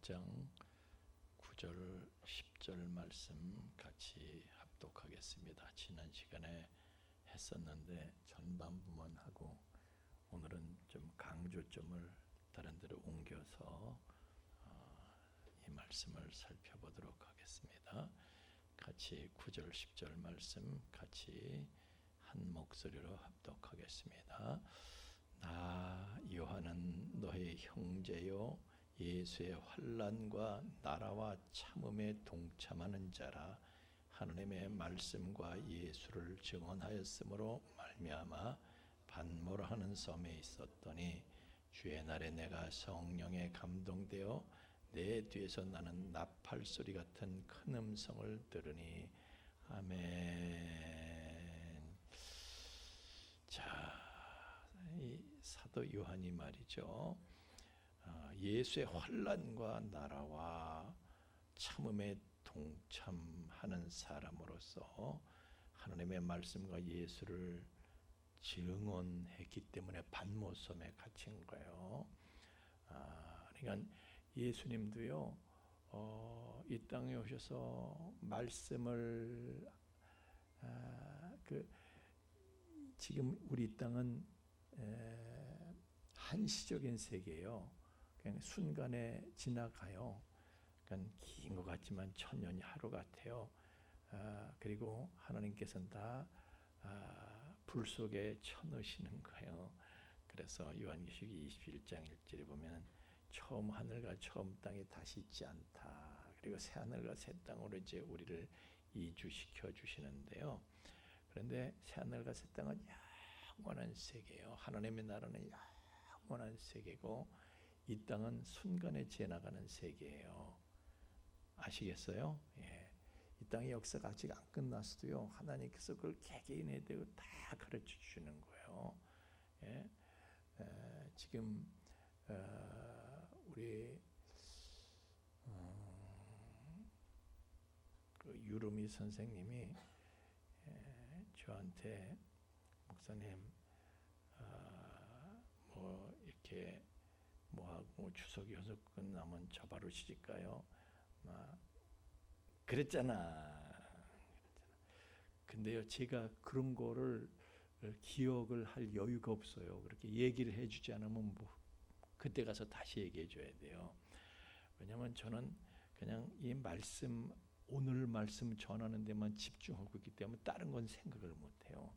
11장 9절 10절 말씀 같이 합독하겠습니다. 지난 시간에 했었는데 전반부만 하고 오늘은 좀 강조점을 다른 데로 옮겨서 이 말씀을 살펴보도록 하겠습니다. 같이 9절 10절 말씀 같이 한 목소리로 합독하겠습니다. 나 요한은 너의 형제요 예수의 환난과 나라와 참음에 동참하는 자라. 하나님의 말씀과 예수를 증언하였으므로 말미암아 반모라하는 섬에 있었더니 주의 날에 내가 성령에 감동되어 내 뒤에서 나는 나팔 소리 같은 큰 음성을 들으니 아멘. 자, 이 사도 요한이 말이죠. 예수의 환난과 나라와 참음에 동참하는 사람으로서 하나님의 말씀과 예수를 증언했기 때문에 반모섬에 갇힌 거예요. 그러니까 예수님도요, 이 땅에 오셔서 말씀을 지금 우리 땅은 한시적인 세계예요. 그냥 순간에 지나가요. 그러니까 긴 것 같지만 천년이 하루 같아요. 그리고 하나님께서는 다 불 속에 쳐넣으시는 거예요. 그래서 요한계시록 21장 1절에 보면 처음 하늘과 처음 땅이 다시 있지 않다. 그리고 새 하늘과 새 땅으로 이제 우리를 이주시켜 주시는데요. 그런데 새 하늘과 새 땅은 영원한 세계예요. 하나님의 나라는 영원한 세계고 이 땅은 순간에 지나가는 세계예요. 아시겠어요? 예. 이 땅의 역사가 아직 안 끝났어도요. 하나님께서 그걸 개개인에 대해 다 가르쳐 주시는 거예요. 예. 지금 우리 그 유르미 선생님이 저한테 목사님 뭐 이렇게 뭐하고 추석 연속 끝나면 저 바로 시집가요. 그랬잖아. 근데요, 제가 그런 거를 기억을 할 여유가 없어요. 그렇게 얘기를 해주지 않으면 뭐 그때 가서 다시 얘기해 줘야 돼요. 왜냐하면 저는 그냥 이 말씀, 오늘 말씀 전하는 데만 집중하고 있기 때문에 다른 건 생각을 못 해요.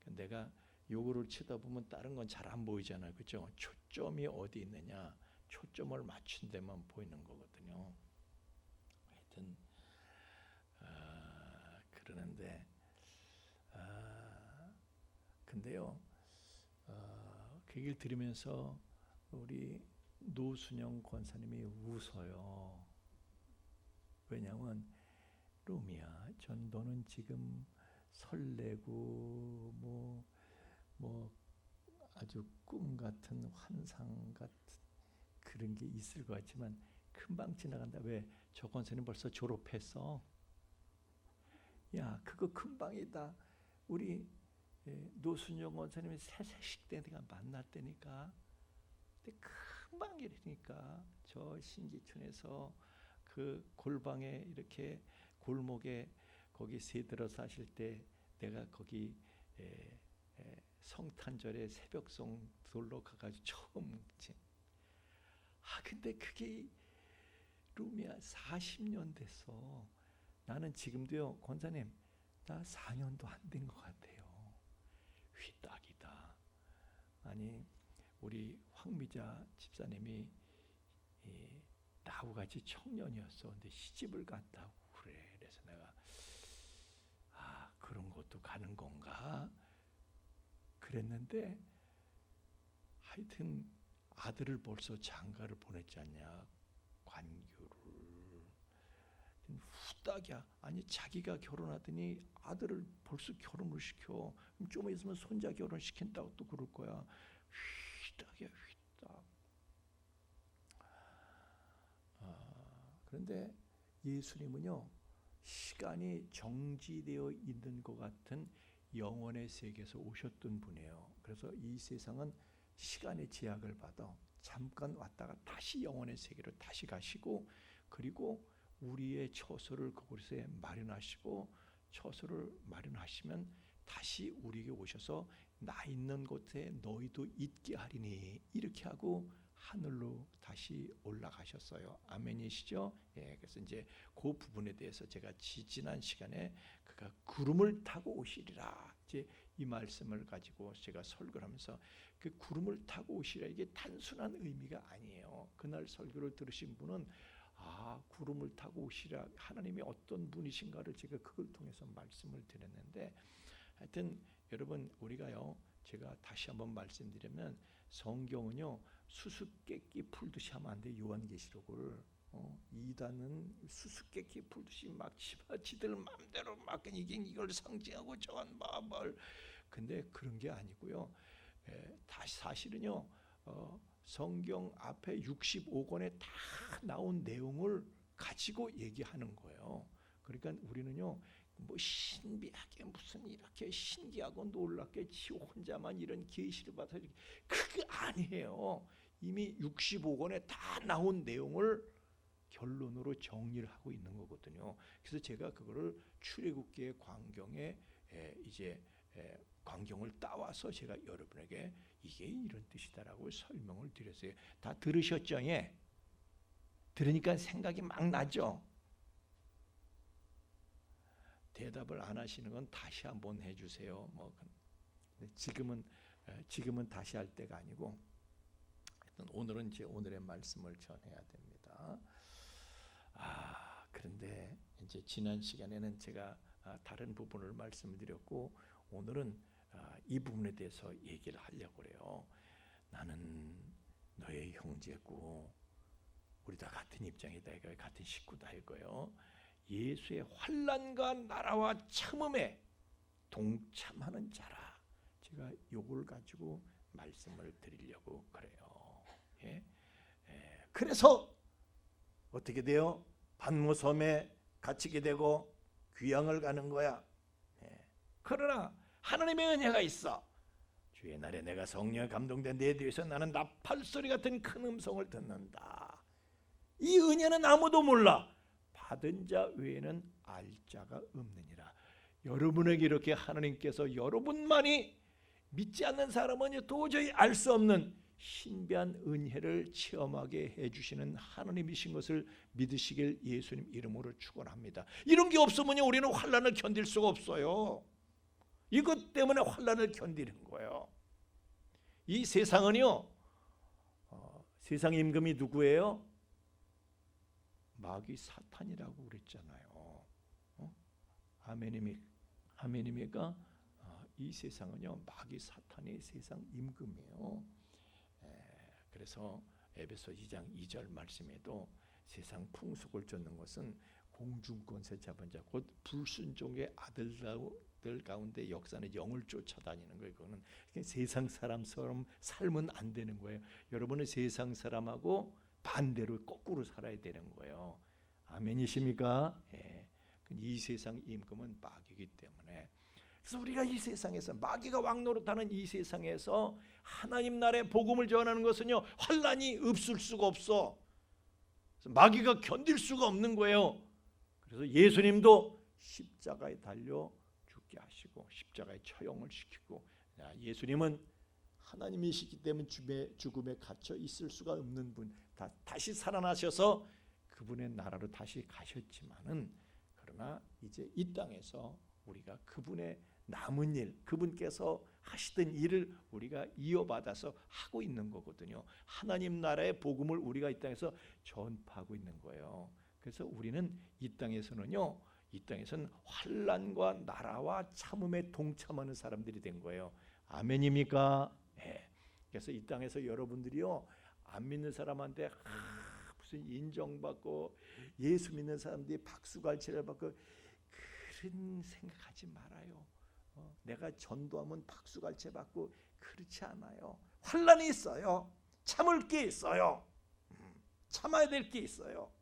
내가 요거를 쳐다보면 다른 건 잘 안 보이잖아요. 그렇죠? 초점이 어디 있느냐, 초점을 맞춘 데만 보이는 거거든요. 하여튼 그러는데 근데요, 그 얘기를 들으면서 우리 노순영 권사님이 웃어요. 왜냐하면 루미야, 전 너는 지금 설레고 뭐 아주 꿈 같은 환상 같은 그런 게 있을 것 같지만 금방 지나간다. 왜? 저 권사님 벌써 졸업했어. 야, 그거 금방이다. 우리 노순영 권사님이 새내식 때 내가 만났다니까. 근데 금방 이러니까 저 신기촌에서 그 골방에 이렇게 골목에 거기 새들어 사실 때 내가 거기 성탄절에 새벽송 돌러 가가지고 처음 근데 그게 루미야 40년 됐어. 나는 지금도요, 권사님 나 4년도 안 된 것 같아요. 휘딱이다. 아니 우리 황미자 집사님이 나하고 같이 청년이었어. 근데 시집을 갔다고 그래. 그래서 내가 그런 것도 가는 건가? 그랬는데 하여튼 아들을 벌써 장가를 보냈지 않냐, 관교를. 후딱이야. 아니 자기가 결혼하더니 아들을 벌써 결혼을 시켜. 그럼 좀 있으면 손자 결혼시킨다고 또 그럴 거야. 휘딱이야, 휘딱. 그런데 예수님은요, 시간이 정지되어 있는 것 같은 영원의 세계에서 오셨던 분이에요. 그래서 이 세상은 시간의 제약을 받아 잠깐 왔다가 다시 영원의 세계로 다시 가시고, 그리고 우리의 처소를 그곳에 마련하시고, 처소를 마련하시면 다시 우리에게 오셔서 나 있는 곳에 너희도 있게 하리니, 이렇게 하고 하늘로 다시 올라가셨어요. 아멘이시죠? 예, 그래서 이제 그 부분에 대해서 제가 지난 시간에 그가 구름을 타고 오시리라, 이제 이 말씀을 가지고 제가 설교를 하면서, 그 구름을 타고 오시리라, 이게 단순한 의미가 아니에요. 그날 설교를 들으신 분은 구름을 타고 오시리라, 하나님이 어떤 분이신가를 제가 그걸 통해서 말씀을 드렸는데, 하여튼 여러분, 우리가요, 제가 다시 한번 말씀드리면, 성경은요 수수께끼 풀듯이 하면 안 돼. 요한계시록을 이단은 수수께끼 풀듯이 막 지들 마음대로 막 이걸 상징하고 저건 뭘, 근데 그런 게 아니고요. 다시 사실은요, 성경 앞에 65권에 다 나온 내용을 가지고 얘기하는 거예요. 그러니까 우리는요, 뭐 신비하게 무슨 이렇게 신기하고 놀랍게 지 혼자만 이런 계시를 받아서, 그게 아니에요. 이미 65권에 다 나온 내용을 결론으로 정리를 하고 있는 거거든요. 그래서 제가 그거를 출애굽기의 광경에 이제 광경을 따와서 제가 여러분에게 이게 이런 뜻이다라고 설명을 드렸어요. 다 들으셨죠? 예. 들으니까 생각이 막 나죠? 대답을 안 하시는 건 다시 한번 해주세요. 지금은 다시 할 때가 아니고, 오늘은 제 오늘의 말씀을 전해야 됩니다. 그런데 이제 지난 시간에는 제가 다른 부분을 말씀드렸고, 오늘은 이 부분에 대해서 얘기를 하려고 그래요. 나는 너의 형제고, 우리 다 같은 입장이다, 같은 식구다 이거요. 예수의 환난과 나라와 참음에 동참하는 자라. 제가 요걸 가지고 말씀을 드리려고 그래요. 예? 그래서 어떻게 돼요? 반모섬에 갇히게 되고 귀양을 가는 거야. 그러나 하나님의 은혜가 있어. 주의 날에 내가 성령에 감동된 내 뒤에서 나는 나팔소리 같은 큰 음성을 듣는다. 이 은혜는 아무도 몰라. 받은 자 외에는 알 자가 없느니라. 여러분에게 이렇게 하나님께서 여러분만이 믿지 않는 사람은 도저히 알 수 없는 신비한 은혜를 체험하게 해주시는 하나님이신 것을 믿으시길 예수님 이름으로 축원합니다. 이런 게 없으면 우리는 환난을 견딜 수가 없어요. 이것 때문에 환난을 견디는 거예요. 이 세상은요, 세상 임금이 누구예요? 마귀 사탄이라고 그랬잖아요. 아멘입니까? 이 세상은요, 마귀 사탄이 세상 임금이에요. 그래서 에베소 2장 2절 말씀에도 세상 풍속을 쫓는 것은 공중권세 잡은 자, 곧 불순종의 아들들 가운데 역사는 영을 쫓아다니는 거예요. 그거는 세상 사람처럼 살면 안 되는 거예요. 여러분은 세상 사람하고 반대로 거꾸로 살아야 되는 거예요. 아멘이십니까? 예. 이 세상 임금은 마귀이기 때문에, 그래서 우리가 이 세상에서 마귀가 왕노릇하는 이 세상에서 하나님 나라의 복음을 전하는 것은요, 환난이 없을 수가 없어. 마귀가 견딜 수가 없는 거예요. 그래서 예수님도 십자가에 달려 죽게 하시고 십자가에 처형을 시키고, 예수님은 하나님이시기 때문에 죽음에 갇혀 있을 수가 없는 분, 다시 살아나셔서 그분의 나라로 다시 가셨지만은, 그러나 이제 이 땅에서 우리가 그분의 남은 일, 그분께서 하시던 일을 우리가 이어받아서 하고 있는 거거든요. 하나님 나라의 복음을 우리가 이 땅에서 전파하고 있는 거예요. 그래서 우리는 이 땅에서는요, 이 땅에서는 환난과 나라와 참음에 동참하는 사람들이 된 거예요. 아멘입니까? 네. 그래서 이 땅에서 여러분들이요, 안 믿는 사람한테 무슨 인정받고 예수 믿는 사람들이 박수갈채를 받고 그런 생각하지 말아요. 내가 전도하면 박수갈채 받고 그렇지 않아요. 환난이 있어요. 참을 게 있어요. 참아야 될 게 있어요.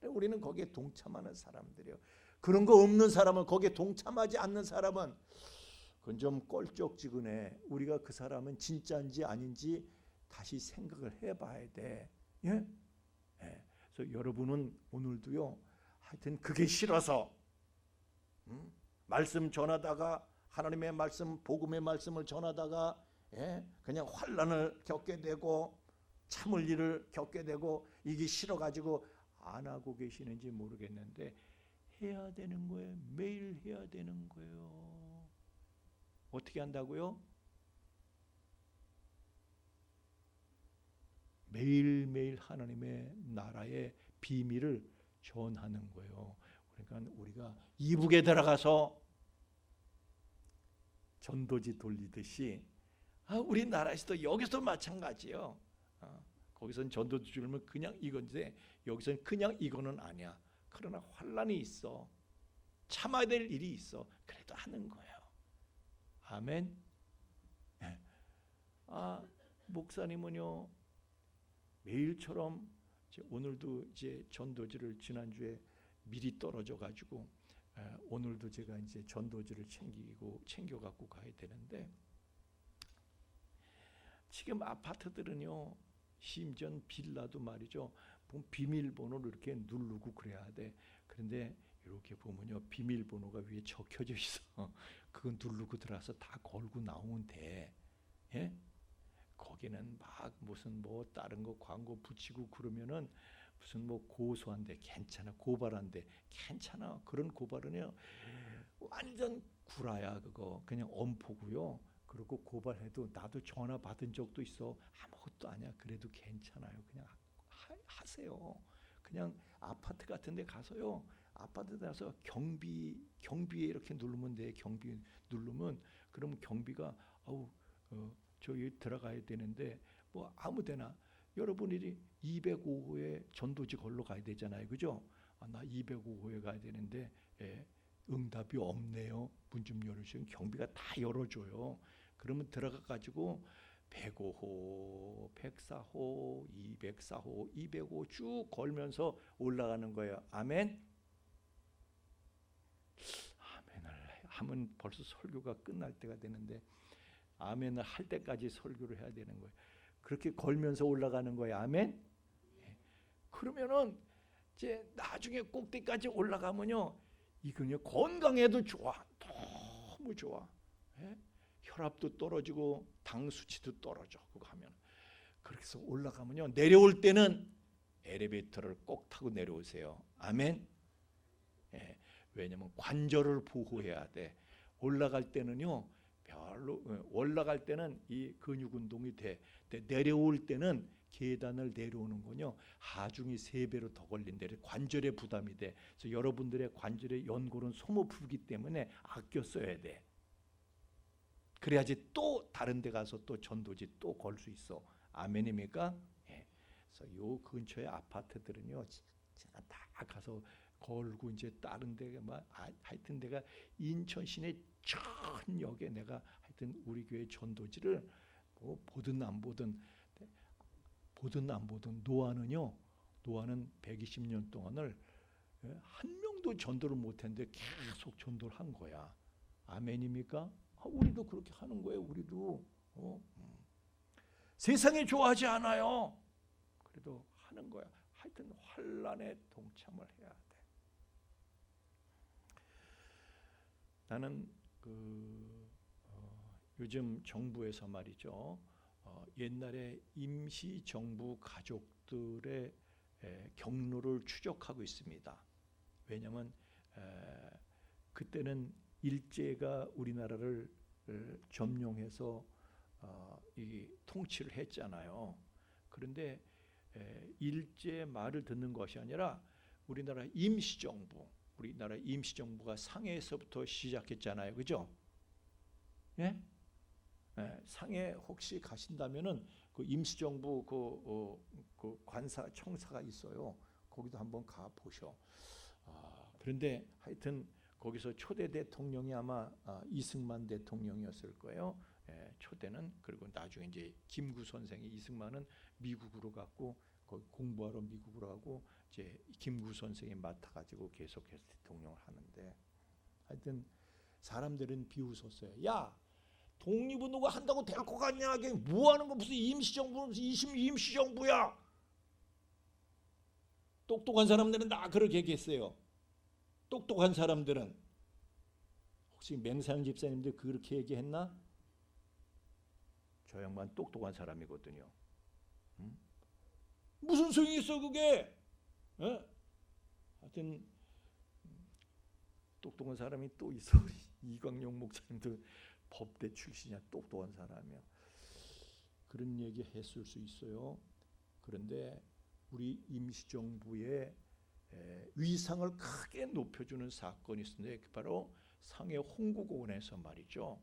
우리는 거기에 동참하는 사람들이에요. 그런 거 없는 사람은, 거기에 동참하지 않는 사람은 그건 좀 껄쩍지근해. 우리가 그 사람은 진짜인지 아닌지 다시 생각을 해봐야 돼. 예? 예. 그래서 여러분은 오늘도요, 하여튼 그게 싫어서 말씀 전하다가 하나님의 말씀, 복음의 말씀을 전하다가 그냥 환난을 겪게 되고 참을 일을 겪게 되고 이게 싫어가지고 안 하고 계시는지 모르겠는데 해야 되는 거예요. 매일 해야 되는 거예요. 어떻게 한다고요? 매일매일 하나님의 나라의 비밀을 전하는 거예요. 그러니까 우리가 이북에 들어가서 전도지 돌리듯이 우리나라에서도 여기서 마찬가지예요. 거기서는 전도지 주려면 그냥 이건데 여기서는 그냥 이거는 아니야. 그러나 환난이 있어. 참아야 될 일이 있어. 그래도 하는 거예요. 아멘. 목사님은요 매일처럼 오늘도 이제 전도지를 지난주에 미리 떨어져 가지고 오늘도 제가 이제 전도지를 챙겨 갖고 가야 되는데 지금 아파트들은요 심지어 빌라도 말이죠 비밀번호를 이렇게 누르고 그래야 돼. 그런데 이렇게 보면요 비밀번호가 위에 적혀져 있어. 그거 누르고 들어가서 다 걸고 나오면 돼. 예? 거기는 막 무슨 뭐 다른 거 광고 붙이고 그러면은 무슨 뭐 고소한데 괜찮아, 고발한데 괜찮아. 그런 고발은요 완전 구라야. 그거 그냥 엄포고요. 그리고 고발해도 나도 전화 받은 적도 있어. 아무것도 아니야. 그래도 괜찮아요. 그냥 하세요. 그냥 아파트 같은 데 가서요. 아파트 가서 경비에 이렇게 누르면 돼. 경비 누르면 그러면 경비가 저기 들어가야 되는데 뭐 아무데나 여러분이 205호에 전도지 걸러 가야 되잖아요. 그죠? 나 205호에 가야 되는데 응답이 없네요. 문 좀 열어주시면 경비가 다 열어줘요. 그러면 들어가 가지고 105호, 104호, 204호, 205 쭉 걸면서 올라가는 거예요. 아멘. 아멘을 하면 벌써 설교가 끝날 때가 되는데 아멘을 할 때까지 설교를 해야 되는 거예요. 그렇게 걸면서 올라가는 거예요. 아멘. 그러면은 이제 나중에 꼭대기까지 올라가면요, 이건요 건강에도 좋아, 너무 좋아. 혈압도 떨어지고 당 수치도 떨어져. 그거 하면 그래서 올라가면요 내려올 때는 엘리베이터를 꼭 타고 내려오세요. 아멘. 왜냐면 관절을 보호해야 돼. 올라갈 때는요. 별로 올라갈 때는 이 근육 운동이 돼. 내려올 때는 계단을 내려오는 건요 하중이 3배로 더 걸린대. 관절에 부담이 돼. 그래서 여러분들의 관절의 연골은 소모품이기 때문에 아껴 써야 돼. 그래야지 또 다른 데 가서 또 전도지 또 걸 수 있어. 아멘입니까? 그래서 요 근처의 아파트들은요 제가 다 가서 걸고 이제 다른 데가 막 하여튼 내가 인천 시내 천역에 내가 하여튼 우리 교회 전도지를 뭐 보든 안 보든 노아는 120년 동안을 한 명도 전도를 못했는데 계속 전도를 한 거야. 아멘입니까? 우리도 그렇게 하는 거예요. 우리도 세상에 좋아하지 않아요. 그래도 하는 거야. 하여튼 환난에 동참을 해야 돼. 나는 요즘 정부에서 말이죠. 옛날에 임시정부 가족들의 경로를 추적하고 있습니다. 왜냐하면 그때는 일제가 우리나라를 점령해서 이 통치를 했잖아요. 그런데 일제 말을 듣는 것이 아니라 우리나라 임시정부가 상해에서부터 시작했잖아요. 그죠? 예? 상해 혹시 가신다면은 그 임시정부 그 관사 청사가 있어요. 거기도 한번 가 보셔. 그런데 하여튼 거기서 초대 대통령이 아마 이승만 대통령이었을 거예요. 초대는. 그리고 나중에 이제 김구 선생이, 이승만은 미국으로 갔고 거기 공부하러 미국으로 가고 이제 김구 선생이 맡아가지고 계속해서 대통령을 하는데 하여튼 사람들은 비웃었어요. 야, 독립운동가 한다고 될 것 같냐? 뭐 하는 거 무슨 임시정부, 무슨 임시정부야? 똑똑한 사람들은 다 그렇게 얘기했어요. 똑똑한 사람들은. 혹시 맹상 집사님들 그렇게 얘기했나? 저 양반 똑똑한 사람이거든요. 무슨 소용이 있어 그게? 하여튼 똑똑한 사람이 또 있어. 이광용 목사님도 법대 출신이야. 똑똑한 사람이야. 그런 얘기 했을 수 있어요. 그런데 우리 임시정부의 위상을 크게 높여주는 사건이 있었는데 바로 상해 홍구공원에서 말이죠.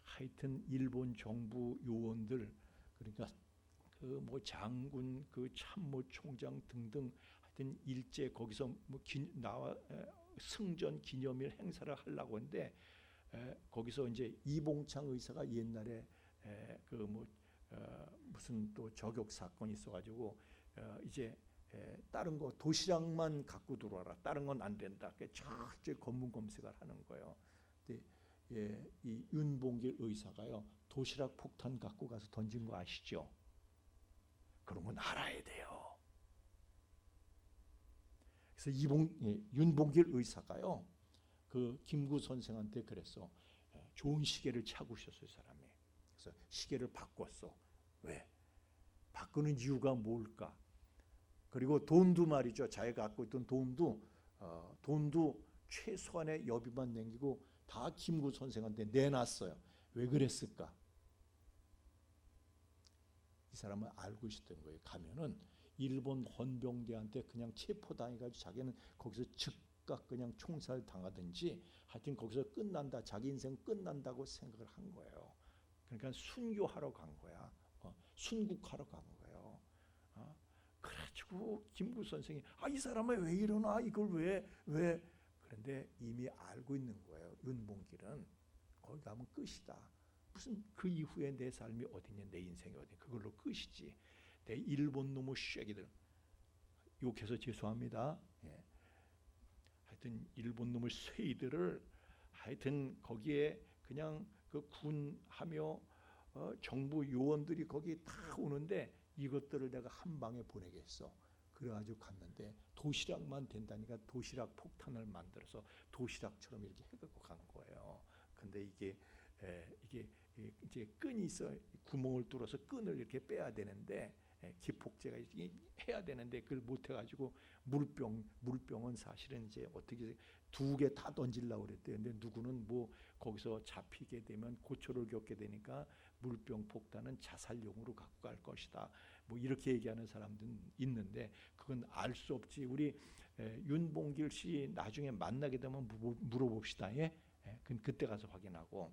하여튼 일본 정부 요원들, 그러니까 그 뭐 장군, 그 참모총장 등등 하여튼 일제 거기서 뭐 나와 승전 기념일 행사를 하려고 하는데 거기서 이제 이봉창 의사가 옛날에 그 뭐 무슨 또 저격 사건이 있어가지고 이제 다른 거 도시락만 갖고 들어와라. 다른 건 안 된다. 철저히 검문 검색을 하는 거예요. 근데 이 윤봉길 의사가요 도시락 폭탄 갖고 가서 던진 거 아시죠? 그런 건 알아야 돼요. 그래서 윤봉길 의사가요 그 김구 선생한테 그랬어. 좋은 시계를 차고 있었어요 사람이. 그래서 시계를 바꿨어. 왜? 바꾸는 이유가 뭘까? 그리고 돈도 말이죠. 자기가 갖고 있던 돈도 최소한의 여비만 남기고 다 김구 선생한테 내놨어요. 왜 그랬을까? 이 사람은 알고 있었던 거예요. 가면은 일본 헌병대한테 그냥 체포당해가지고 자기는 거기서 즉각 그냥 총살 당하든지 하여튼 거기서 끝난다. 자기 인생 끝난다고 생각을 한 거예요. 그러니까 순교하러 간 거야. 순국하러 간 거예요. 그래가지고 김구 선생이 이 사람은 왜 이러나? 이걸 왜? 그런데 이미 알고 있는 거예요. 윤봉길은 거기 가면 끝이다. 무슨 그 이후에 내 삶이 어디냐, 내 인생이 어디냐, 그걸로 끝이지. 내 일본 놈의 쉐기들 욕해서 죄송합니다. 하여튼 일본 놈의 쇠이들을 하여튼 거기에 그냥 그 군하며 정부 요원들이 거기 다 오는데 이것들을 내가 한 방에 보내겠어. 그래가지고 갔는데 도시락만 된다니까 도시락 폭탄을 만들어서 도시락처럼 이렇게 해갖고 간 거예요. 근데 이게 이제 끈이 있어. 구멍을 뚫어서 끈을 이렇게 빼야 되는데 기폭제가 해야 되는데 그걸 못 해가지고 물병은 사실은 이제 어떻게 두 개 다 던지려고 그랬대요. 근데 누구는 뭐 거기서 잡히게 되면 고초를 겪게 되니까 물병 폭탄은 자살용으로 갖고 갈 것이다. 뭐 이렇게 얘기하는 사람들은 있는데 그건 알 수 없지. 우리 윤봉길 씨 나중에 만나게 되면 물어봅시다. 그때 가서 확인하고.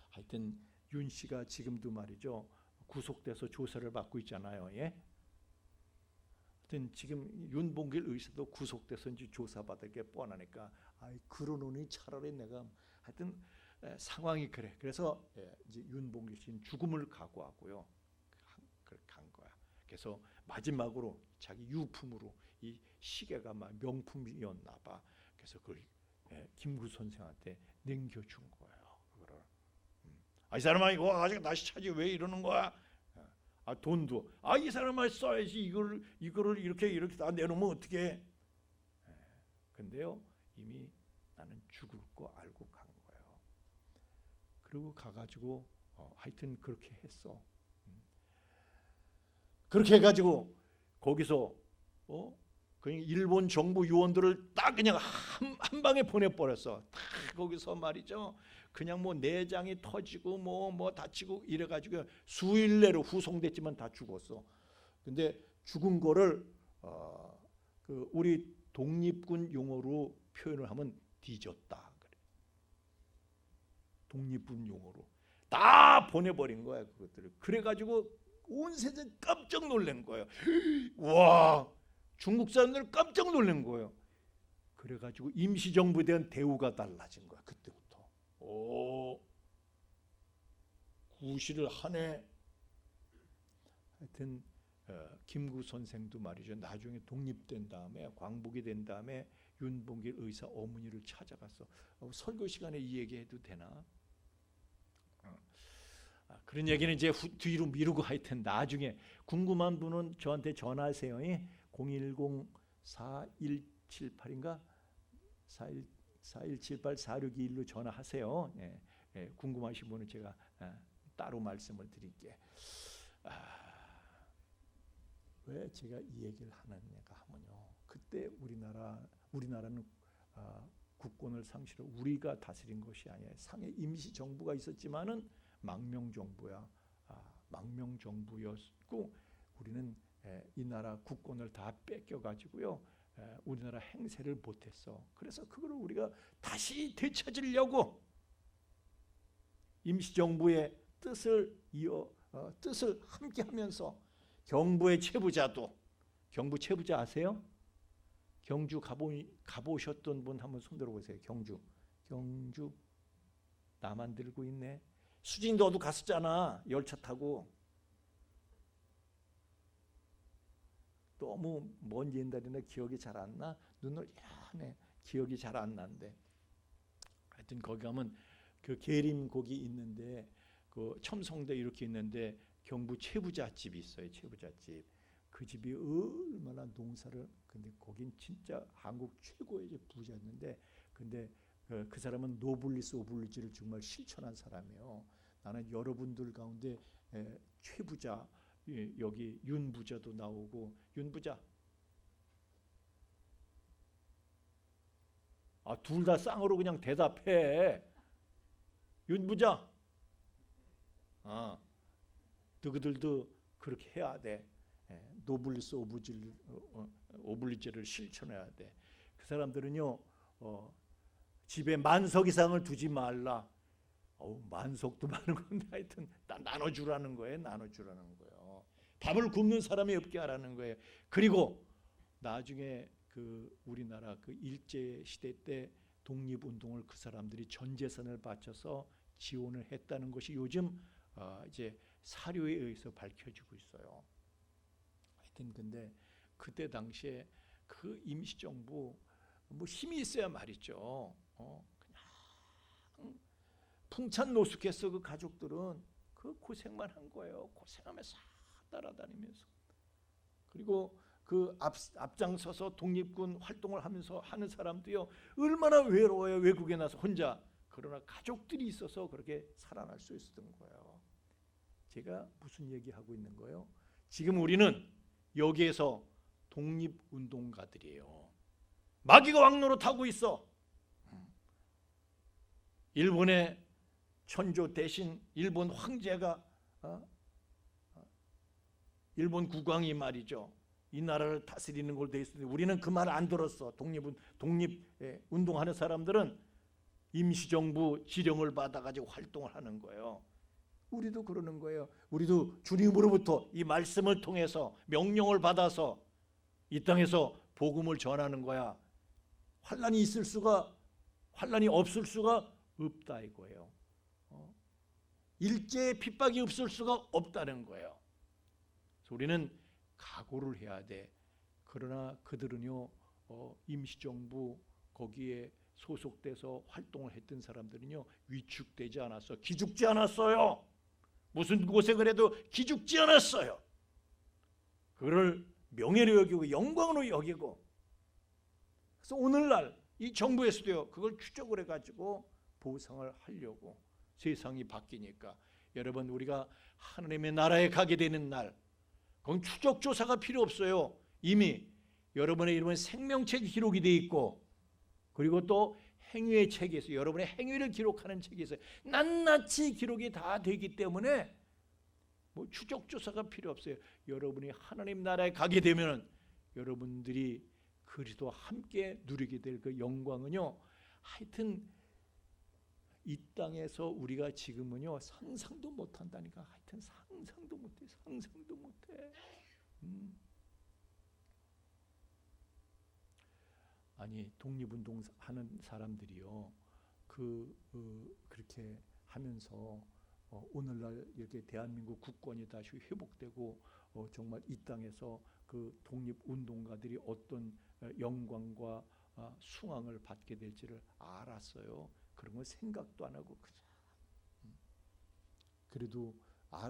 하여튼 윤 씨가 지금도 말이죠. 구속돼서 조사를 받고 있잖아요. 하여튼 지금 윤봉길 의사도 구속돼서 이제 조사받을 게 뻔하니까 그러노니 차라리 내가 하여튼 상황이 그래. 그래서 이제 윤봉길 씨는 죽음을 각오하고요. 간 거야. 그래서 마지막으로 자기 유품으로 이 시계가 막 명품이었나 봐. 그래서 그걸 김구 선생한테 넘겨준 거예요. 그거를. 이 사람아 이거 아직 다시 찾지 왜 이러는 거야? 돈도 이 사람아 써야지 이거를 이렇게 다 내놓으면 어떻게? 근데요 이미 나는 죽을 거 알고 간 거예요. 그리고 가가지고 하여튼 그렇게 했어. 그렇게 해가지고 거기서 그냥 일본 정부 요원들을 딱 그냥 한 방에 보내버렸어. 다 거기서 말이죠. 그냥 뭐 내장이 터지고 뭐 다치고 이래가지고 수일 내로 후송됐지만 다 죽었어. 근데 죽은 거를 그 우리 독립군 용어로 표현을 하면 뒤졌다. 그래. 독립군 용어로 다 보내버린 거야 그것들을. 그래가지고 온 세상 깜짝 놀란 거예요. 와, 중국 사람들 깜짝 놀란 거예요. 그래가지고 임시정부에 대한 대우가 달라진 거야 그때부터. 구실을 하네. 하여튼 김구 선생도 말이죠. 나중에 독립된 다음에 광복이 된 다음에 윤봉길 의사 어머니를 찾아가서 설교 시간에 이 얘기해도 되나? 그런 얘기는 이제 뒤로 미루고 하여튼 나중에 궁금한 분은 저한테 전화하세요. 010-4178인가 4178-4621로 전화하세요. 궁금하신 분은 제가 따로 말씀을 드릴게. 왜 제가 이 얘기를 하느냐가 하면요. 그때 우리나라는 국권을 상실로 우리가 다스린 것이 아니에요. 상해 임시 정부가 있었지만은 망명 정부야. 망명 정부였고 우리는 이 나라 국권을 다 뺏겨 가지고요. 우리나라 행세를 못했어. 그래서 그걸 우리가 다시 되찾으려고 임시 정부의 뜻을 함께하면서 경부의 체부자도 경부 체부자 아세요? 경주 가보셨던 분 한번 손 들어보세요. 경주 나만 들고 있네. 수진 너도 갔었잖아. 열차 타고. 너무 먼 옛날이나 기억이 잘 안 나. 눈을 야네 기억이 잘 안 나는데. 하여튼 거기 가면 그 계림곡이 있는데 그 첨성대 이렇게 있는데 경부 체부자 집이 있어요. 체부자 집. 그 집이 얼마나 농사를 근데 거긴 진짜 한국 최고의 부자였는데 근데 그 사람은 노블리스 오블리주를 정말 실천한 사람이에요. 나는 여러분들 가운데 최부자 여기 윤부자도 나오고 윤부자 둘 다 쌍으로 그냥 대답해. 윤부자 너희들도 그렇게 해야 돼. 노블리스 오블리주를 실천해야 돼. 그 사람들은요 집에 만석 이상을 두지 말라. 만석도 많은 건데 하여튼 나눠주라는 거예요. 나눠주라는 거예요. 밥을 굶는 사람이 없게 하라는 거예요. 그리고 나중에 그 우리나라 그 일제 시대 때 독립운동을 그 사람들이 전 재산을 바쳐서 지원을 했다는 것이 요즘 이제 사료에 의해서 밝혀지고 있어요. 하여튼 근데 그때 당시에 그 임시정부 뭐 힘이 있어야 말이죠. 그냥 풍찬노숙했어. 그 가족들은 그 고생만 한 거예요. 고생하면서 따라다니면서 그리고 그 앞장서서 독립군 활동을 하면서 하는 사람도요 얼마나 외로워요. 외국에 나서 혼자. 그러나 가족들이 있어서 그렇게 살아날 수 있었던 거예요. 제가 무슨 얘기하고 있는 거예요? 지금 우리는 여기에서 독립운동가들이에요. 마귀가 왕노릇하고 있어. 일본의 천조 대신 일본 황제가 일본 국왕이 말이죠. 이 나라를 다스리는 걸로 돼 있었는데 우리는 그 말 안 들었어. 독립운동하는 사람들은 임시정부 지령을 받아가지고 활동을 하는 거예요. 우리도 그러는 거예요. 우리도 주님으로부터 이 말씀을 통해서 명령을 받아서 이 땅에서 복음을 전하는 거야. 환난이 없을 수가 없다 이거예요. 일제의 핍박이 없을 수가 없다는 거예요. 그래서 우리는 각오를 해야 돼. 그러나 그들은요 임시정부 거기에 소속돼서 활동을 했던 사람들은요 위축되지 않았어. 기죽지 않았어요. 무슨 고생을 해도 기죽지 않았어요. 그를 명예로 여기고 영광으로 여기고. 그래서 오늘날 이 정부에서도요 그걸 추적을 해가지고 보상을 하려고. 세상이 바뀌니까 여러분 우리가 하나님의 나라에 가게 되는 날 그건 추적조사가 필요 없어요. 이미 여러분의 이름은 생명책 기록이 돼 있고 그리고 또 행위의 책에서 여러분의 행위를 기록하는 책에서 낱낱이 기록이 다 되기 때문에 뭐 추적조사가 필요 없어요. 여러분이 하나님 나라에 가게 되면 여러분들이 그리스도와 함께 누리게 될 그 영광은요 하여튼 이 땅에서 우리가 지금은요 상상도 못한다니까. 하여튼 상상도 못해. 아니 독립운동 하는 사람들이요 그렇게 하면서 오늘날 이렇게 대한민국 국권이 다시 회복되고 정말 이 땅에서 그 독립운동가들이 어떤 영광과 숭앙을 받게 될지를 알았어요. 그런 거 생각도 안 하고 그냥. 그래도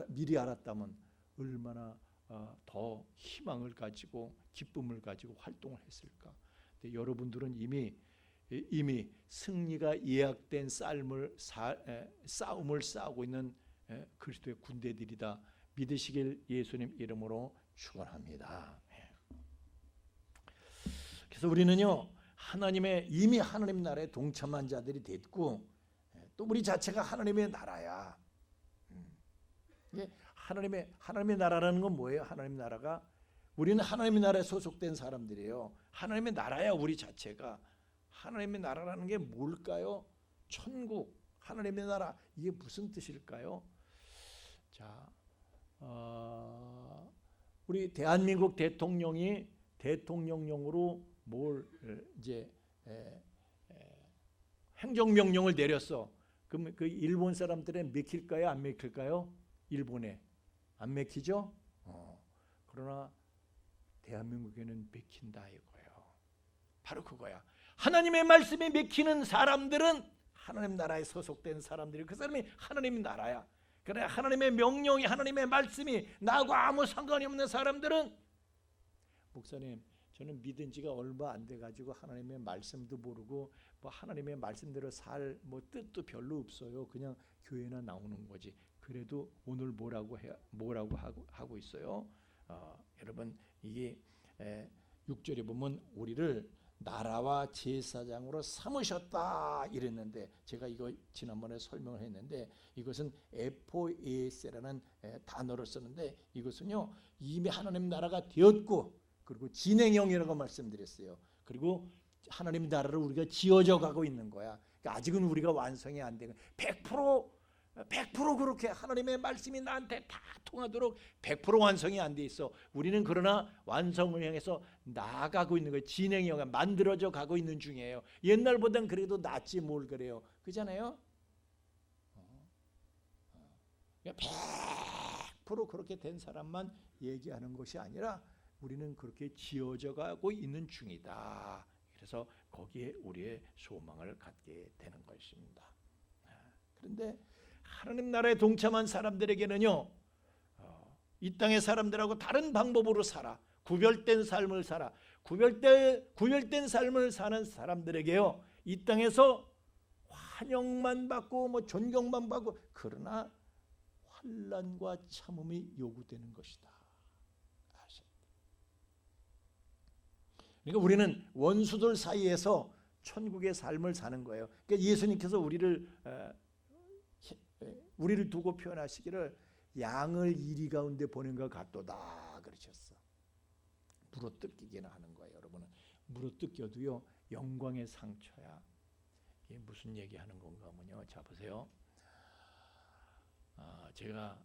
미리 알았다면 얼마나 더 희망을 가지고 기쁨을 가지고 활동을 했을까. 근데 여러분들은 이미 승리가 예약된 싸움을 싸우고 있는 그리스도의 군대들이다 믿으시길 예수님 이름으로 축원합니다. 그래서 우리는요 이미 하나님 나라에 동참한 자들이 됐고 또 우리 자체가 하나님의 나라야. 하나님의 나라라는 건 뭐예요? 하나님 나라가 우리는 하나님의 나라에 소속된 사람들이에요. 하나님의 나라야 우리 자체가. 하나님의 나라라는 게 뭘까요? 천국, 하나님의 나라 이게 무슨 뜻일까요? 자, 우리 대한민국 대통령이 대통령령으로 뭘 이제 행정명령을 내렸어. 그럼 그 일본 사람들에 맥힐까요? 안 맥힐까요? 일본에 안 맥히죠? 그러나 대한민국에는 맥힌다 이거예요. 바로 그거야. 하나님의 말씀이 맥히는 사람들은 하나님 나라에 소속된 사람들이 그 사람이 하나님의 나라야. 그래 하나님의 명령이 하나님의 말씀이 나하고 아무 상관이 없는 사람들은 목사님 저는 믿은 지가 얼마 안 돼 가지고 하나님의 말씀도 모르고 뭐 하나님의 말씀대로 살 뭐 뜻도 별로 없어요. 그냥 교회나 나오는 거지. 그래도 오늘 뭐라고 하고 있어요. 여러분 이게 6절에 보면 우리를 나라와 제사장으로 삼으셨다 이랬는데 제가 이거 지난번에 설명을 했는데 이것은 에포에세라는 단어를 쓰는데 이것은요 이미 하나님 나라가 되었고 그리고 진행형이라고 말씀드렸어요. 그리고 하나님 나라를 우리가 지어져 가고 있는 거야. 그러니까 아직은 우리가 완성이 안 되는 100% 그렇게 하나님의 말씀이 나한테 다 통하도록 100% 완성이 안 돼 있어. 우리는 그러나 완성을 향해서 나아가고 있는 거예요. 진행형이 만들어져 가고 있는 중이에요. 옛날보단 그래도 낫지 뭘 그래요. 그잖아요. 100% 그렇게 된 사람만 얘기하는 것이 아니라 우리는 그렇게 지어져 가고 있는 중이다. 그래서 거기에 우리의 소망을 갖게 되는 것입니다. 그런데 하나님 나라에 동참한 사람들에게는요 이 땅의 사람들하고 다른 방법으로 살아 구별된 삶을 살아 구별된 삶을 사는 사람들에게요 이 땅에서 환영만 받고 뭐 존경만 받고 그러나 환난과 참음이 요구되는 것이다. 그러니까 우리는 원수들 사이에서 천국의 삶을 사는 거예요. 그러니까 예수님께서 우리를 두고 표현하시기를 양을 이리 가운데 보낸 것 같도다 그러셨어. 물어뜯기기는 하는 거예요. 여러분은 물어뜯겨도요 영광의 상처야. 이게 무슨 얘기하는 건가 하면요. 자 보세요. 제가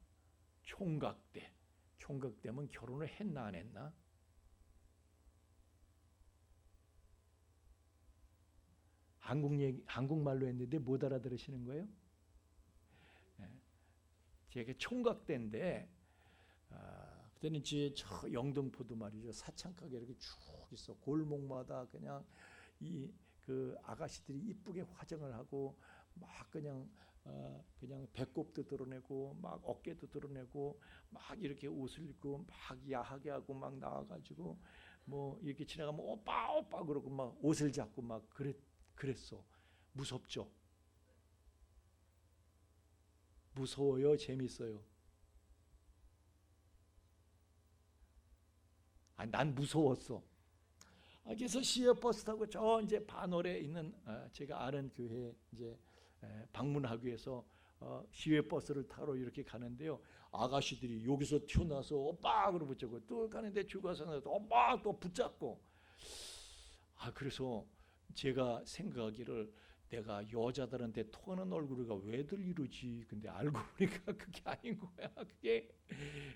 총각 때면 결혼을 했나 안 했나? 한국말로 했는데 못 알아들으시는 거예요? 제가 총각 때인데 그때는 저 영등포도 말이죠. 사창가게 이렇게 쭉 있어. 골목마다 그냥 그 아가씨들이 이쁘게 화장을 하고 막 그냥 배꼽도 드러내고 막 어깨도 드러내고 막 이렇게 옷을 입고 막 야하게 하고 막 나와가지고 뭐 이렇게 지나가면 오빠 그러고 막 옷을 잡고 막 그랬어. 무섭죠? 무서워요? 재밌어요? 난 무서웠어. 그래서 시외버스 타고 저 이제 반월에 있는 제가 아는 교회 이제 방문하기 위해서 시외버스를 타러 이렇게 가는데요. 아가씨들이 여기서 튀어나와서 오빠 그러고 붙잡고 또 가는데 죽어서 오빠 또 붙잡고 그래서 제가 생각하기를 내가 여자들한테 통하는 얼굴이가 왜들 이러지? 근데 알고 보니까 그게 아닌 거야. 그게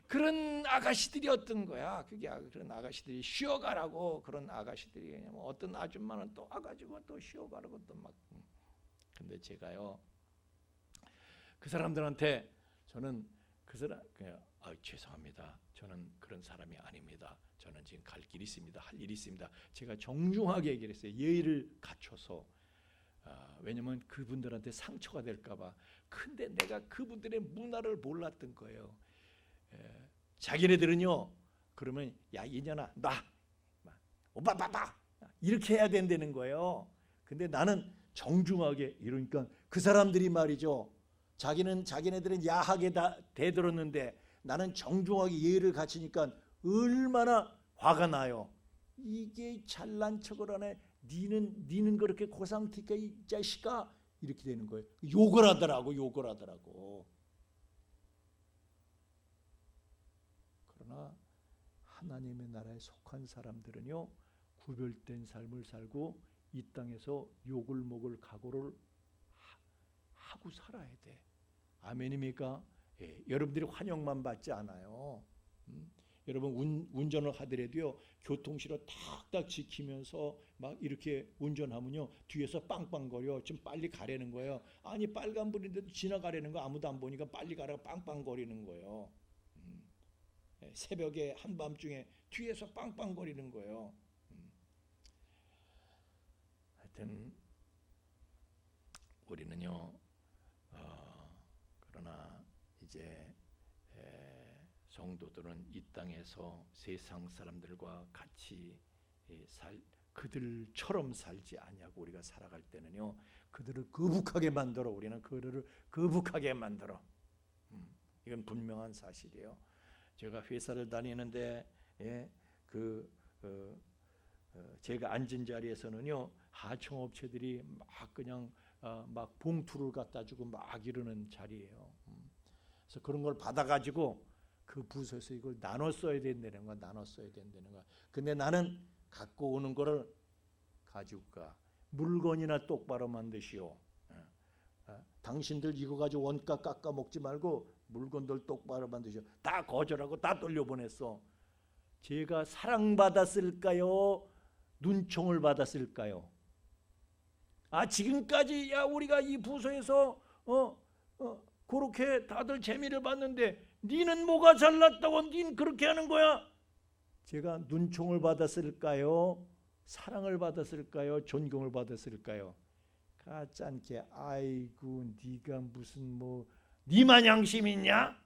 그런 아가씨들이었던 거야. 그게 그런 아가씨들이 쉬어가라고 그런 아가씨들이 어떤 아줌마는 또 와가지고 또 쉬어가라고 또 막. 근데 제가요 그 사람들한테 저는 죄송합니다. 저는 그런 사람이 아닙니다. 저는 지금 갈 길이 있습니다. 할 일이 있습니다. 제가 정중하게 얘기를 했어요. 예의를 갖춰서 왜냐하면 그분들한테 상처가 될까봐. 근데 내가 그분들의 문화를 몰랐던 거예요. 자기네들은요, 그러면 야 이년아 나 오빠 봐봐 이렇게 해야 된다는 거예요. 근데 나는 정중하게 이러니까 그 사람들이 말이죠, 자기네들은 야하게 다 대들었는데 나는 정중하게 예의를 갖추니까 얼마나 화가 나요. 이게 잘난 척을 하네. 니는 그렇게 고상티까 이 자식아, 이렇게 되는 거예요. 욕을 하더라고. 그러나 하나님의 나라에 속한 사람들은요, 구별된 삶을 살고 이 땅에서 욕을 먹을 각오를 하고 살아야 돼. 아멘입니까? 예, 여러분들이 환영만 받지 않아요. 여러분 운전을 하더라도요, 교통실을 탁탁 지키면서 막 이렇게 운전하면요, 뒤에서 빵빵거려. 좀 빨리 가라는 거예요. 아니 빨간불인데도 지나가라는 거 아무도 안 보니까 빨리 가라고 빵빵거리는 거예요. 새벽에 한밤중에 뒤에서 빵빵거리는 거예요. 하여튼 우리는요, 그러나 이제 성도들은 이 땅에서 세상 사람들과 같이 그들처럼 살지 아니하고 우리가 살아갈 때는요, 그들을 거북하게 만들어. 우리는 그들을 거북하게 만들어. 이건 분명한 사실이에요. 제가 회사를 다니는데 제가 앉은 자리에서는요, 하청업체들이 막 그냥 막 봉투를 갖다 주고 막 이러는 자리예요. 그래서 그런 걸 받아가지고 그 부서에서 이걸 나눠 써야 된다는 거야. 근데 나는 갖고 오는 거를 가지고 가. 물건이나 똑바로 만드시오. 당신들 이거 가지고 원가 깎아 먹지 말고 물건들 똑바로 만드시오. 다 거절하고 다 돌려보냈어. 제가 사랑받았을까요? 눈총을 받았을까요? 지금까지 우리가 이 부서에서 그렇게 다들 재미를 봤는데 니는 뭐가 잘났다고 닌 그렇게 하는 거야? 제가 눈총을 받았을까요? 사랑을 받았을까요? 존경을 받았을까요? 가짜않게 아이고 네가 무슨 니만 양심 있냐?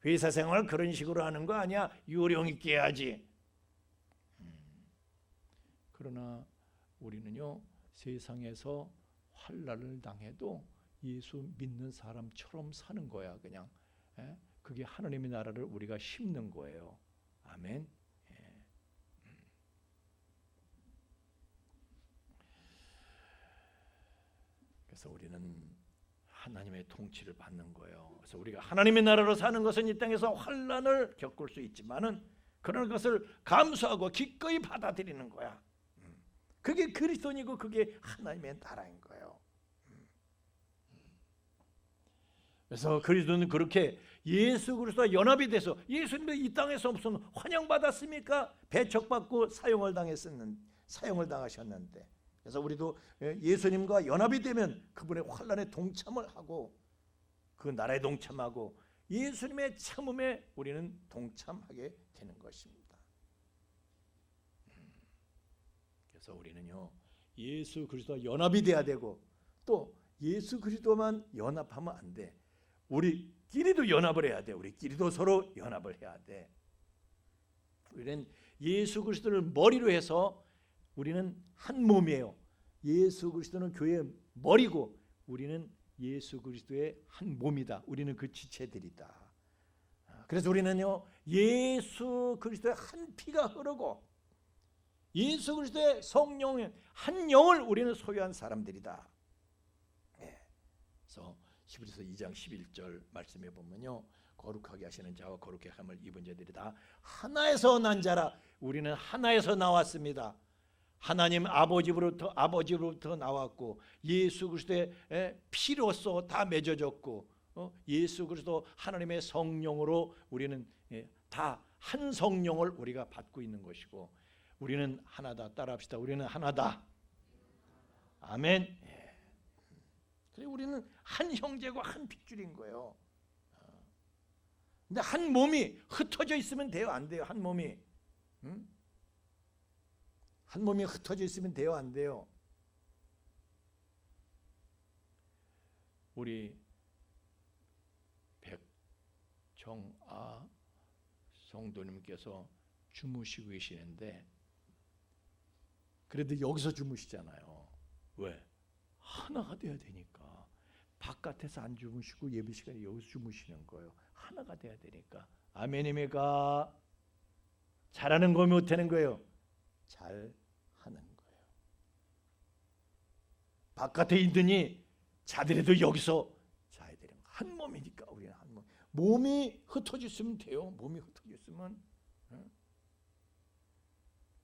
회사 생활 그런 식으로 하는 거 아니야? 요령 있게 해야지. 그러나 우리는요, 세상에서 환난을 당해도 예수 믿는 사람처럼 사는 거야. 그냥 그게 하나님의 나라를 우리가 심는 거예요. 아멘. 그래서 우리는 하나님의 통치를 받는 거예요. 그래서 우리가 하나님의 나라로 사는 것은 이 땅에서 환난을 겪을 수 있지만은 그런 것을 감수하고 기꺼이 받아들이는 거야. 그게 그리스도인이고 그게 하나님의 나라인 거예요. 그래서 그리스도는 그렇게 예수 그리스도와 연합이 돼서, 예수님도 이 땅에서 무슨 환영받았습니까? 배척받고 사형을 당하셨는데, 그래서 우리도 예수님과 연합이 되면 그분의 환난에 동참을 하고 그 나라에 동참하고 예수님의 참음에 우리는 동참하게 되는 것입니다. 그래서 우리는요, 예수 그리스도와 연합이 돼야 되고, 또 예수 그리스도만 연합하면 안 돼. 우리끼리도 연합을 해야 돼. 우리끼리도 서로 연합을 해야 돼. 우리는 예수 그리스도를 머리로 해서 우리는 한 몸이에요. 예수 그리스도는 교회의 머리고 우리는 예수 그리스도의 한 몸이다. 우리는 그 지체들이다. 그래서 우리는요, 예수 그리스도의 한 피가 흐르고 예수 그리스도의 성령의 한 영을 우리는 소유한 사람들이다. 그래서 히브리서 2장 11절 말씀해 보면요, 거룩하게 하시는 자와 거룩하게 함을 입은 자들이 다 하나에서 난 자라. 우리는 하나에서 나왔습니다. 하나님 아버지로부터 나왔고 예수 그리스도의 피로써 다 맺어졌고 예수 그리스도 하나님의 성령으로 우리는 다 한 성령을 우리가 받고 있는 것이고, 우리는 하나다. 따라합시다. 우리는 하나다. 아멘. 그래, 우리는 한 형제고 한 핏줄인 거예요. 근데 한 몸이 흩어져 있으면 돼요, 안 돼요? 한 몸이 한 몸이 흩어져 있으면 돼요, 안 돼요? 우리 백정아 성도님께서 주무시고 계시는데 그래도 여기서 주무시잖아요. 왜? 하나가 돼야 되니까. 바깥에서 안 주무시고 예배 시간에 여기서 주무시는 거예요. 하나가 돼야 되니까. 아멘입니까? 잘하는 거 못하는 거예요? 잘 하는 거예요. 바깥에 있더니 자더라도 여기서 자야 되는 거. 한 몸이니까 우리는 한 몸. 몸이 흩어졌으면 돼요. 몸이 흩어졌으면. 응?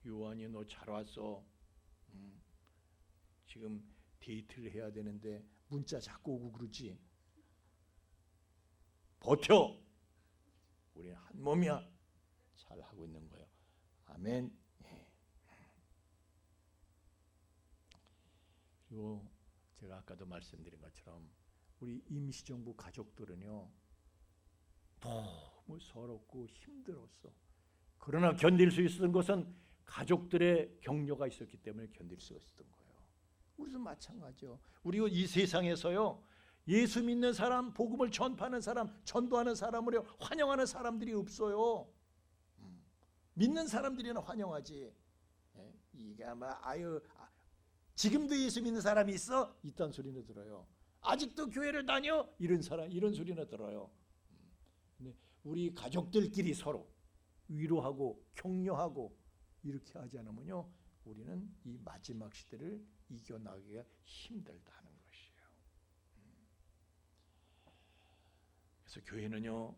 요한이 너 잘 왔어. 지금 데이트를 해야 되는데 문자 자꾸 오고 그러지. 버텨. 우리는 한 몸이야. 잘 하고 있는 거예요. 아멘. 예. 그리고 제가 아까도 말씀드린 것처럼 우리 임시정부 가족들은요 너무 서럽고 힘들었어. 그러나 견딜 수 있었던 것은 가족들의 격려가 있었기 때문에 견딜 수가 있었던 거예요. 우리도 마찬가지요. 우리 이 세상에서요 예수 믿는 사람, 복음을 전파하는 사람, 전도하는 사람을 환영하는 사람들이 없어요. 믿는 사람들이나 환영하지. 이게 아마 지금도 예수 믿는 사람이 있어? 이딴 소리는 들어요. 아직도 교회를 다녀? 이런 소리는 들어요. 근데 우리 가족들끼리 서로 위로하고 격려하고 이렇게 하지 않으면요 우리는 이 마지막 시대를 이겨나가기가 힘들다는 것이에요. 그래서 교회는요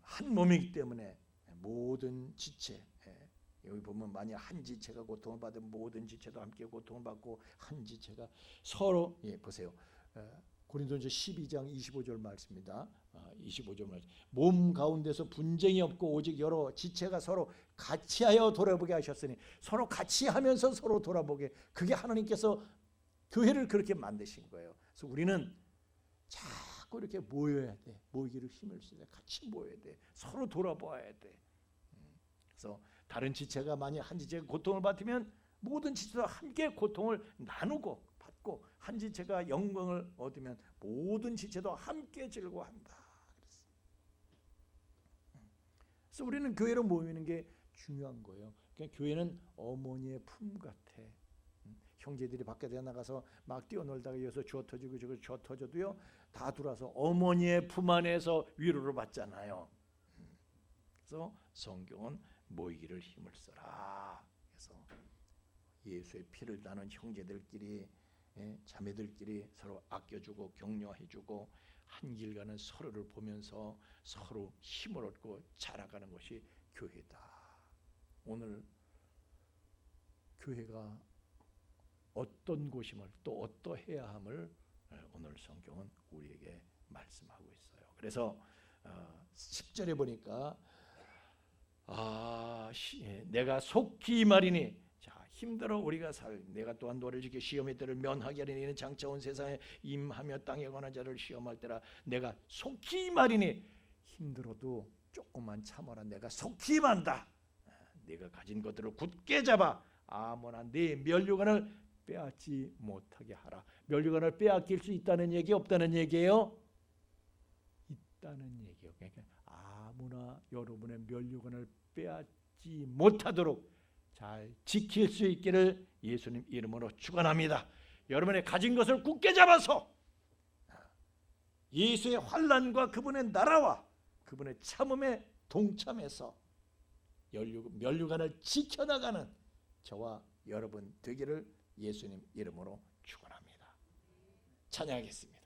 한 몸이기 때문에 모든 지체, 여기 보면 만약 한 지체가 고통을 받으면 모든 지체도 함께 고통을 받고 한 지체가 서로 보세요. 고린도전서 12장 25절 말씀입니다. 25절 말씀. 몸 가운데서 분쟁이 없고 오직 여러 지체가 서로 같이하여 돌아보게 하셨으니 서로 같이 하면서 서로 돌아보게. 그게 하나님께서 교회를 그렇게 만드신 거예요. 그래서 우리는 자꾸 이렇게 모여야 돼. 모이기를 힘을 써야 돼. 같이 모여야 돼. 서로 돌아봐야 돼. 그래서 다른 지체가 만약 한 지체가 고통을 받으면 모든 지체와 함께 고통을 나누고 받고 한 지체가 영광을 얻으면 모든 지체도 함께 즐거워한다. 그래서 우리는 교회로 모이는 게 중요한 거예요. 그러니까 교회는 어머니의 품 같아. 형제들이 밖에 나가서 막 뛰어놀다가 여기서 주워 터지고 저거 주워 터져도요 다 들어와서 어머니의 품 안에서 위로를 받잖아요. 그래서 성경은 모이기를 힘을 써라. 그래서 예수의 피를 나눈 형제들끼리 자매들끼리 서로 아껴주고 격려해주고 한 길 가는 서로를 보면서 서로 힘을 얻고 자라가는 것이 교회다. 오늘 교회가 어떤 곳임을 또 어떠해야 함을 오늘 성경은 우리에게 말씀하고 있어요. 그래서 10절에 보니까 내가 속히 말이니 힘들어 우리가 내가 또한 너를 지켜 시험의 때를 면하게 하리니 이는 장차 온 세상에 임하며 땅에 관한 자를 시험할 때라. 내가 속히 말이니 힘들어도 조금만 참아라. 내가 속히 만다. 내가 가진 것들을 굳게 잡아 아무나 네 면류관을 빼앗지 못하게 하라. 면류관을 빼앗길 수 있다는 얘기 없다는 얘기예요? 있다는 얘기예요. 그러니까 아무나 여러분의 면류관을 빼앗지 못하도록 잘 지킬 수 있기를 예수님 이름으로 축원합니다. 여러분의 가진 것을 굳게 잡아서 예수의 환난과 그분의 나라와 그분의 참음에 동참해서 면류관을 지켜나가는 저와 여러분 되기를 예수님 이름으로 축원합니다. 찬양하겠습니다.